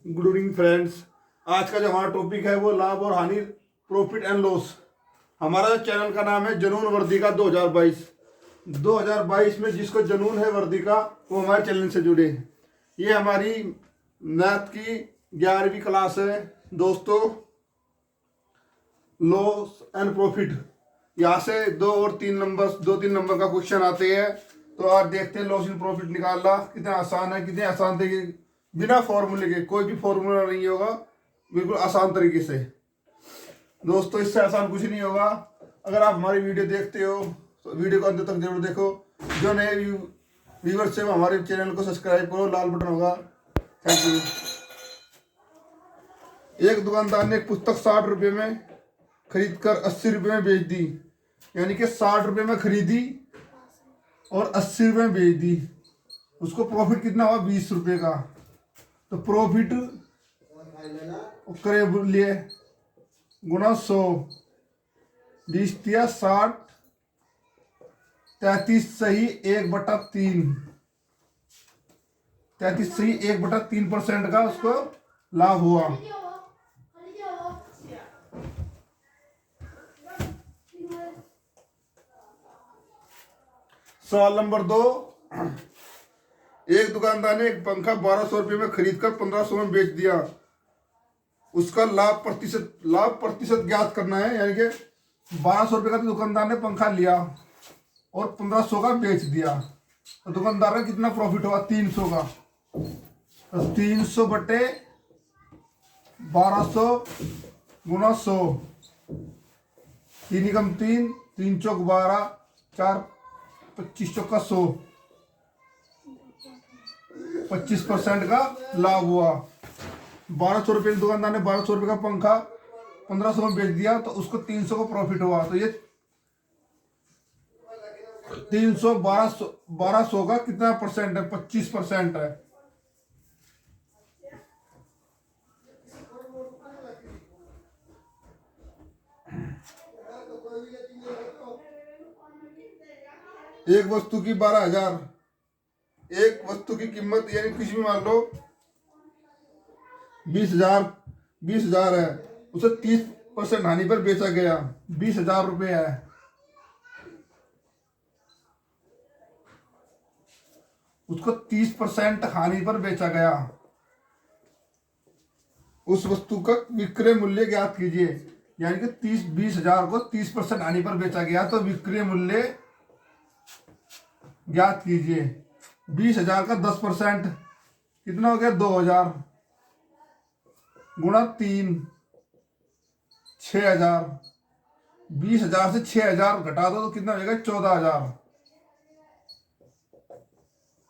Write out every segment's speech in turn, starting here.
Good evening friends. आज का जो हमारा टॉपिक है वो लाभ और हानि, प्रॉफिट एंड लॉस। हमारा चैनल का नाम है जुनून वर्दी का 2022 में जिसको जुनून है वर्दी का वो हमारे चैनल से जुड़े। ये हमारी मैथ की 11वीं क्लास है दोस्तों। लॉस एंड प्रॉफिट, यहाँ से दो तीन नंबर का क्वेश्चन आते हैं। तो आज देखते हैं लॉस एंड प्रॉफिट निकालना कितना आसान है, कितने आसान तरीके, बिना फॉर्मूले के, कोई भी फॉर्मूला नहीं होगा, बिल्कुल आसान तरीके से। दोस्तों इससे आसान कुछ नहीं होगा। अगर आप हमारी वीडियो देखते हो तो वीडियो को अंत तक जरूर देखो। जो नए व्यूवर्स है वो हमारे चैनल को सब्सक्राइब करो, लाल बटन होगा। Thank you. एक दुकानदार ने एक पुस्तक 60 रुपये में खरीद कर 80 रुपये में बेच दी। यानी कि 60 रुपये में खरीदी और 80 रुपये में बेच दी। उसको प्रॉफिट कितना हुआ? 20 रुपये का। तो प्रॉफिट करे लिए गुणा 100, 20 दिया 60, 33 सही 1/3, 33 सही 1/3% का उसको लाभ हुआ। सवाल नंबर 2। एक दुकानदार ने एक पंखा 1200 रुपये में खरीद कर 1500 में बेच दिया। उसका लाभ प्रतिशत ज्ञात करना है। यानी कि 1200 रुपये का तो दुकानदार ने पंखा लिया और 1500 का बेच दिया, तो दुकानदार का कितना प्रॉफिट हुआ? 300 का। तो 300 बटे 1200 गुना 100, 3 एकम 3, 3 चौक 12, 4 25 चौक का 100, 25% का लाभ हुआ। 1200 रुपये दुकानदार ने 1200 रुपये का पंखा 1500 में बेच दिया, तो उसको 300 का प्रॉफिट हुआ। तो ये 300 1200 का कितना परसेंट है? 25% है। एक वस्तु की 12,000, एक वस्तु की कीमत यानी किसी भी मान लो 20,000 है, उसे 30% हानि पर बेचा गया। 20,000 रुपये है, उसको 30% हानि पर बेचा गया। उस वस्तु का विक्रय मूल्य ज्ञात कीजिए। यानी कि 20,000 को 30% हानि पर बेचा गया, तो विक्रय मूल्य ज्ञात कीजिए। 20,000 का 10% कितना हो गया? 2,000 गुणा 3, 6,000। 20,000 से 6,000 घटा दो तो कितना हो जाएगा? 14,000।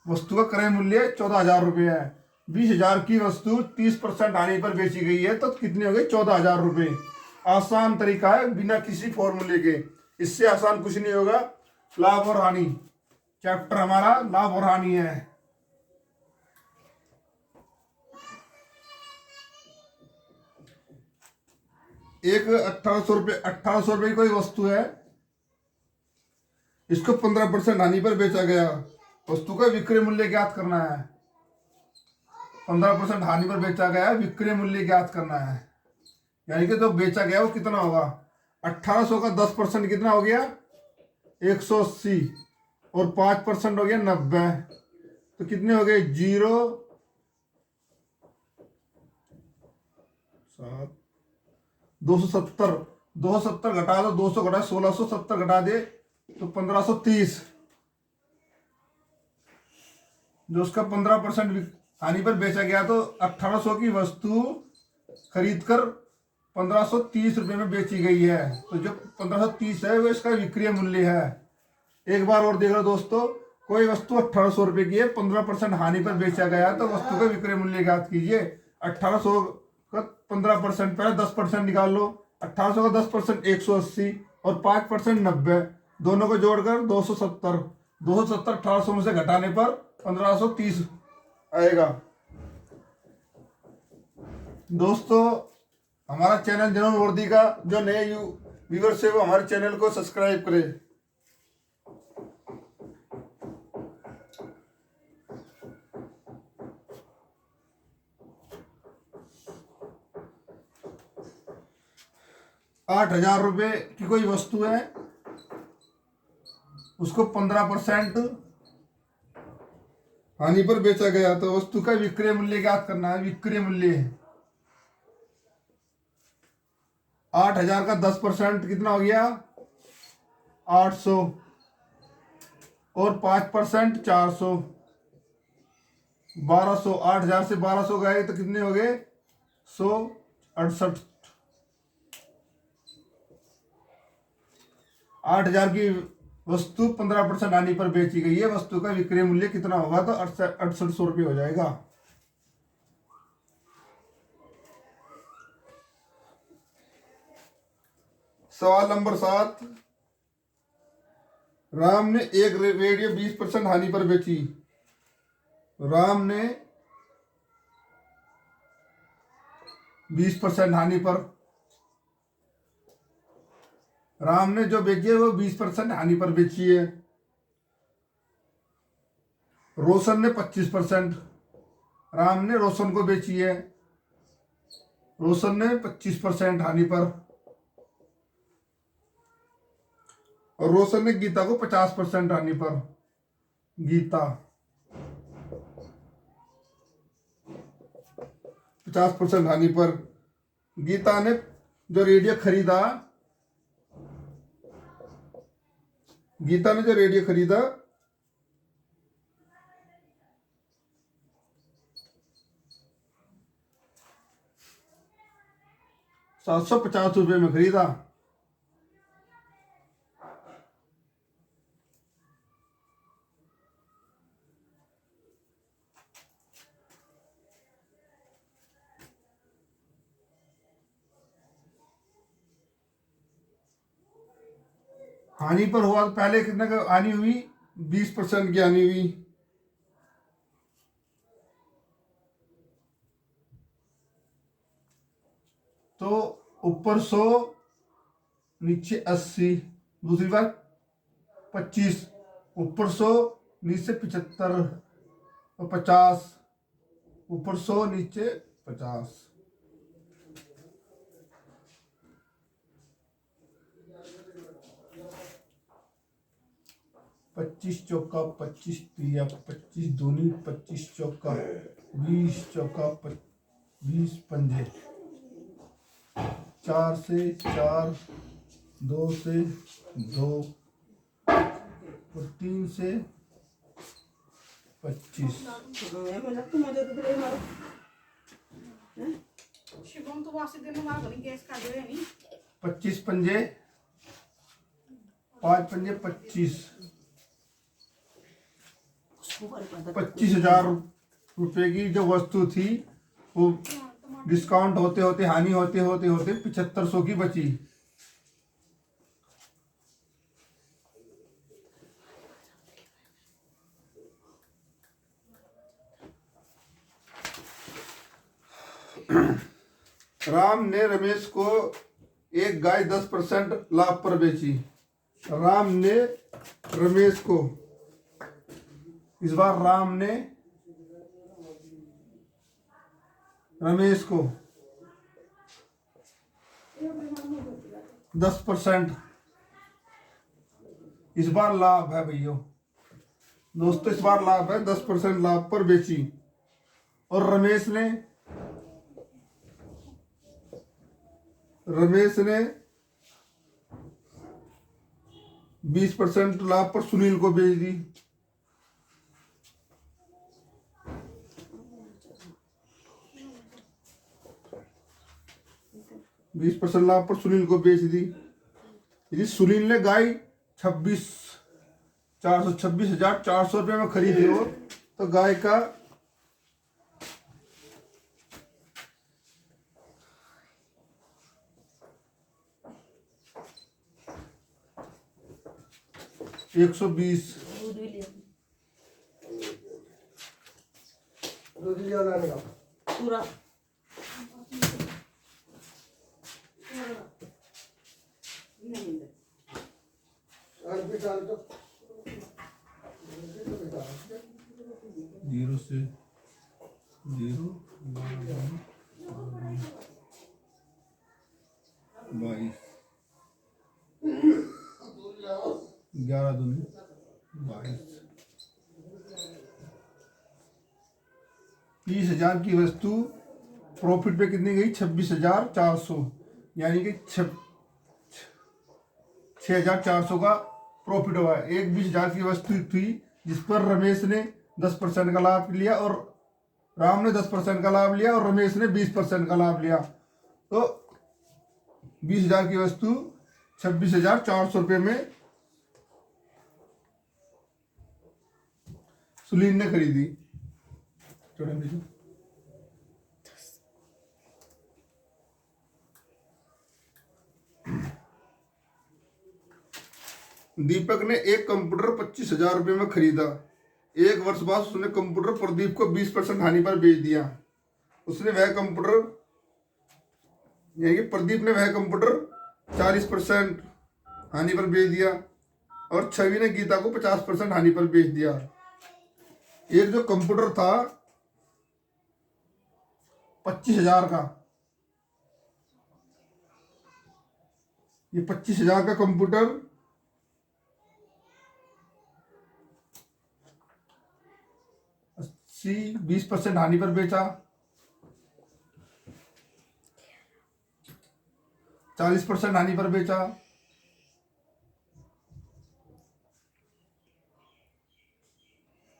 वस्तु का क्रय मूल्य 14,000 रुपये है। 20,000 की वस्तु 30% हानि पर बेची गई है, तो कितनी हो गई? 14,000 रुपये। आसान तरीका है, बिना किसी फॉर्मूले के। इससे आसान कुछ नहीं होगा। लाभ और हानि चैप्टर हमारा लाभ और हानि है। एक 1800 रुपये की कोई वस्तु है, इसको 15% हानि पर बेचा गया। वस्तु का विक्रय मूल्य ज्ञात करना है। 15% हानि पर बेचा गया, विक्रय मूल्य ज्ञात करना है। यानी कि जो बेचा गया वो कितना होगा? 1800 का 10% कितना हो गया? 180, और 5% हो गया 90, तो कितने हो गए? 0 7 270। 270 घटा दो, 200 घटा 1670 घटा दे तो 1530। जो उसका 15% हानि पर बेचा गया, तो 1800 की वस्तु खरीद कर 1530 रुपये में बेची गई है। तो जो 1530 है वो इसका विक्रय मूल्य है। एक बार और देख लो दोस्तों, कोई वस्तु 1800 रुपये की है, 15% हानि पर बेचा गया, तो वस्तु का विक्रय मूल्य ज्ञात कीजिए। 1800 का 15%, पहले 10% निकाल लो। 1800 का 10% 180 और 5% 90, दोनों को जोड़कर 270। 270 1800 में से घटाने पर 1530 आएगा। दोस्तों हमारा चैनल जुनून वर्दी का, जो नए व्यूवर्स है वो हमारे चैनल को सब्सक्राइब करें। 8,000 रुपये की कोई वस्तु है, उसको 15% हानि पर बेचा गया, तो वस्तु का विक्रय मूल्य ज्ञात करना है। विक्रय मूल्य 8,000 का 10% कितना हो गया, 800, और 5% 400, 1200। 8,000 से 1200 गए तो कितने हो गए, 168। 8,000 की वस्तु 15% हानि पर बेची गई है, वस्तु का विक्रय मूल्य कितना होगा, तो 6800 रुपये हो जाएगा। सवाल नंबर 7, राम ने एक रेडियो 20% हानि पर बेची। राम ने 20% हानि पर, राम ने जो बेची है वो 20% हानि पर बेची है। रोशन ने 25%, राम ने रोशन को बेची है, रोशन ने 25% हानि पर, और रोशन ने गीता को 50% हानि पर। गीता 50% हानि पर। गीता ने जो रेडियो खरीदा, गीता ने जो रेडियो खरीदा 750 रुपये में खरीदा। हानि पर हुआ तो पहले कितने का हानि हुई, 20% की हानि हुई। तो ऊपर 100 नीचे 80, दूसरी बार 25, ऊपर 100 नीचे 75 और 50, ऊपर 100 नीचे 50। 25 चौका 25 तिया 25 दूनी 25 चौका 20 चौका 20 पंजे, 4 से 4, 2 से 2 और 3 से 25। शिवम तो वासी दिन में मार गैस का दे नहीं 25 पंजे 5 पंजे 25, 25,000 रुपये की जो वस्तु थी वो डिस्काउंट होते होते हानि होते होते होते 7500 की बची। राम ने रमेश को एक गाय 10% लाभ पर बेची। राम ने रमेश को, इस बार राम ने रमेश को 10%, इस बार लाभ है भैया दोस्तों, इस बार लाभ है 10% लाभ पर बेची। और रमेश ने 20% लाभ पर सुनील को बेच दी। बीस % लाभ पर सुनील को बेच दी। यदि सुनील ने गाय 26,400 रुपये में खरीदी हो तो गाय का $120 पूरा नहीं 0 से 0 22 11 दूनी 22। 30,000 की वस्तु प्रॉफिट पे कितनी गई? 26,400, यानी कि 6,400 का प्रॉफिट हुआ है। एक 20,000 की वस्तु थी जिस पर रमेश ने 10% का लाभ लिया और राम ने 10% का लाभ लिया और रमेश ने 20% का लाभ लिया। तो 20,000 की वस्तु 26,400 रुपये में सुलीन ने खरीदी। चढ़े भेजो। दीपक ने एक कंप्यूटर 25,000 रुपये में खरीदा। एक वर्ष बाद उसने कंप्यूटर प्रदीप को 20% हानि पर बेच दिया। उसने वह कंप्यूटर यानी कि प्रदीप ने वह कंप्यूटर 40% हानि पर बेच दिया और छवि ने गीता को 50% हानि पर बेच दिया। एक जो कंप्यूटर था 25,000 का, ये 25,000 का कंप्यूटर 20% हानि पर बेचा, 40% हानि पर बेचा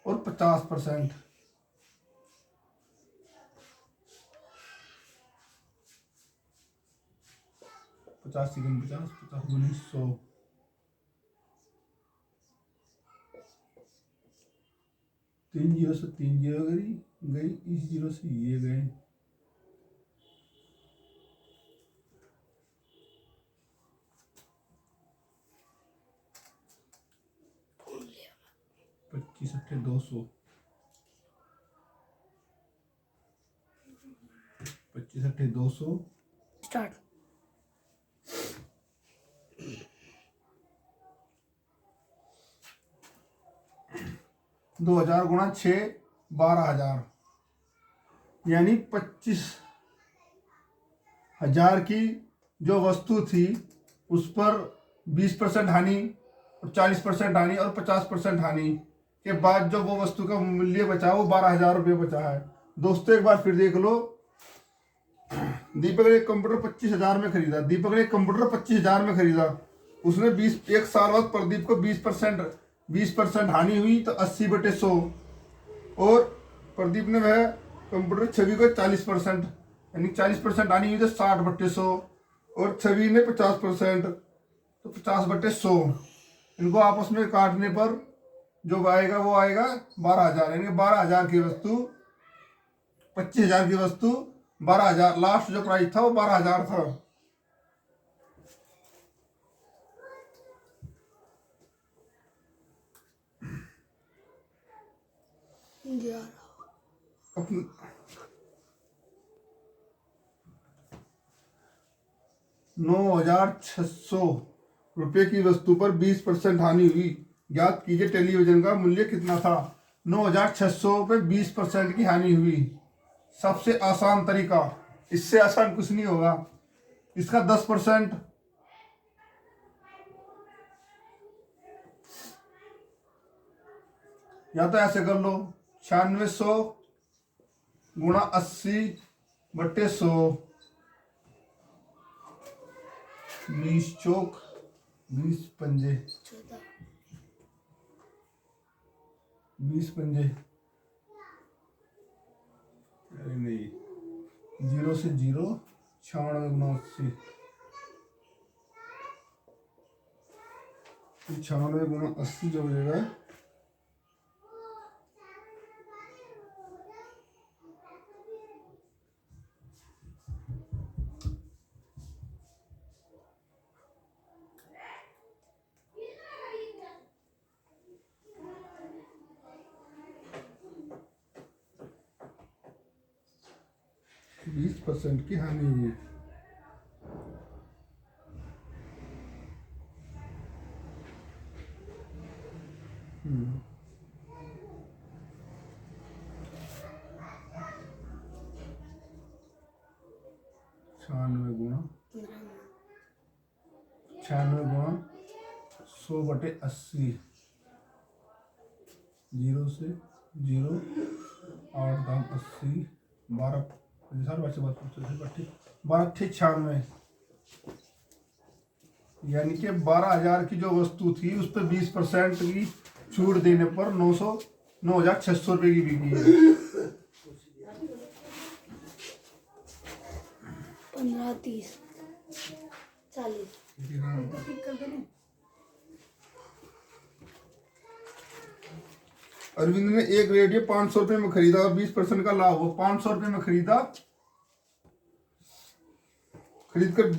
और 50%। 50 सेकंड 50 50 दूनी 100। 3 जीरो से 3 जीरो गई, इस जीरो से ये गए। पच्चीस अट्ठे 200, 25 अट्ठे 200। स्टार्ट। 2,000 गुणा 6 12,000, यानी 25,000 की जो वस्तु थी उस पर 20% हानि और 40% हानि और 50% हानि के बाद जो वो वस्तु का मूल्य बचा वो 12,000 रुपये बचा है। दोस्तों एक बार फिर देख लो, दीपक ने एक कंप्यूटर 25,000 में खरीदा। दीपक ने एक कंप्यूटर 25,000 में खरीदा। उसने 1 साल बाद प्रदीप को 20% हानि हुई तो 80/100 और प्रदीप ने वह कंप्यूटर छवि को 40% यानी 40% हानि हुई तो 60/100 और छवि ने 50% तो 50/100। इनको आपस में काटने पर जो आएगा वो आएगा 12,000, यानी 12,000 की वस्तु 25,000 की वस्तु 12,000, लास्ट जो प्राइस था वो 12,000 था। अपने 9,600 रुपये की वस्तु पर 20% हानि हुई। ज्ञात कीजिए टेलीविजन का मूल्य कितना था। 9,600 पे 20% की हानि हुई। सबसे आसान तरीका, इससे आसान कुछ नहीं होगा। इसका 10% या तो ऐसे कर लो, 9600 गुणा 80/100, 20 चौक 20 पंजे 20 पंजे, अरे नहीं, 0 से 0 96 गुना 80, 96 गुना 80 जो हो जाएगा 20% की हानि हुई। छानवे गुणा 96 100/80, 0 से 0, 8 दाम 80, 12 96, यानी कि 12,000 की जो वस्तु थी उस पर 20% की छूट देने पर 9,600 रुपये की बिकी है। 15, 30, 40। ठीक कर देने। अरविंद ने एक रेडियो 500 रुपये में खरीदा और 20% का लाभ हो। 500 रुपये में खरीदा, खरीद कर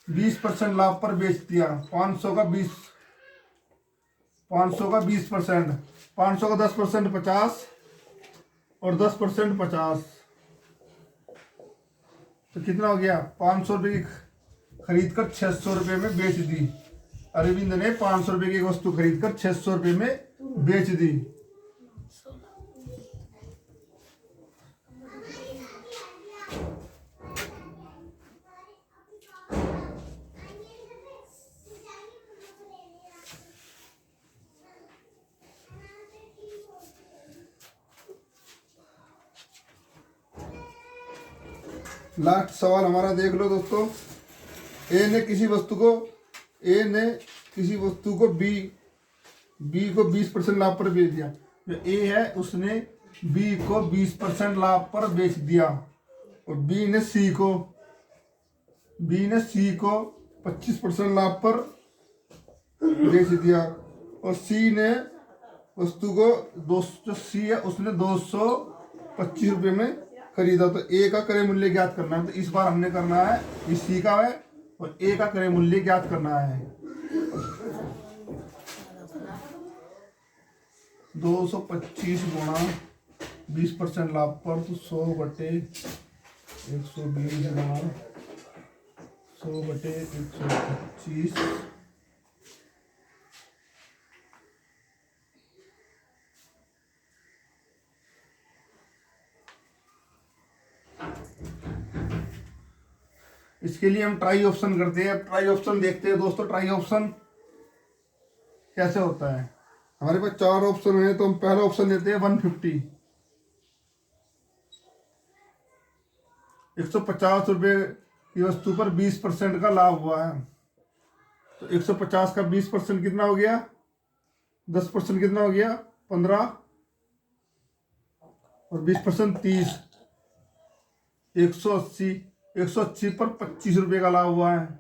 20% लाभ पर बेच दिया। 500 का 20%, 500 का 10% 50 और 10% 50, तो कितना हो गया? 500 रुपये की खरीद कर 600 रुपये में बेच दी। अरविंद ने 500 रुपये की वस्तु खरीद कर 600 रुपये में बेच दी। लास्ट सवाल हमारा देख लो दोस्तों। ए ने किसी वस्तु को बी को 20% लाभ पर बेच दिया। जो ए है उसने बी को 20% लाभ पर बेच दिया और बी ने सी को 25% लाभ पर बेच दिया और सी ने वस्तु को जो सी है उसने 225 रुपये में खरीदा। तो ए का क्रय मूल्य ज्ञात करना है। तो इस बार हमने करना है, ये सी का है और ए का क्रय मूल्य ज्ञात करना है। 225 गुणा 20% लाभ पर, तो 100/120,000, 100/125, इसके लिए हम ट्राई ऑप्शन करते हैं। ट्राई ऑप्शन देखते हैं दोस्तों, ट्राई ऑप्शन कैसे होता है। हमारे पास 4 ऑप्शन है, तो हम पहला ऑप्शन लेते हैं 150। 150 रुपये की वस्तु पर 20% का लाभ हुआ है। तो 150 का 20% कितना हो गया? 10% कितना हो गया? 15 और 20% 30, 180 पर 25 रुपये का लाभ हुआ है।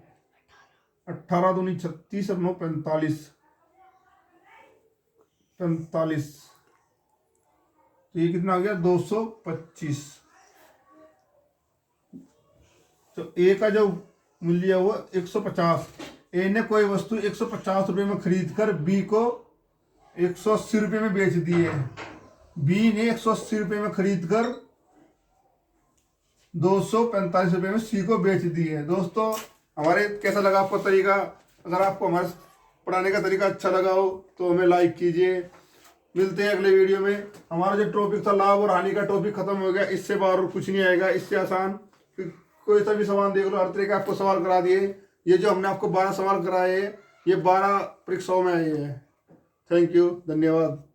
18 दूनी 36 और 9 45, तो ये कितना हो गया? 225। तो ए का जो मूल्य है वो 150। ए ने कोई वस्तु 150 रुपये में खरीद कर बी को 180 रुपये में बेच दी है। बी ने 180 रुपये में खरीद कर 245 रुपये में सी को बेच दी है। दोस्तों हमारे कैसा लगा आपको तरीका? अगर आपको हमारे पढ़ाने का तरीका अच्छा लगा हो तो हमें लाइक कीजिए। मिलते हैं अगले वीडियो में। हमारा जो टॉपिक था लाभ और हानि का टॉपिक खत्म हो गया। इससे बाहर कुछ नहीं आएगा, इससे आसान कोई सा भी सवाल देख लो, हर तरह के आपको सवाल करा दिए। ये जो हमने आपको 12 सवाल कराए ये 12 परीक्षाओं में आए हैं। थैंक यू, धन्यवाद।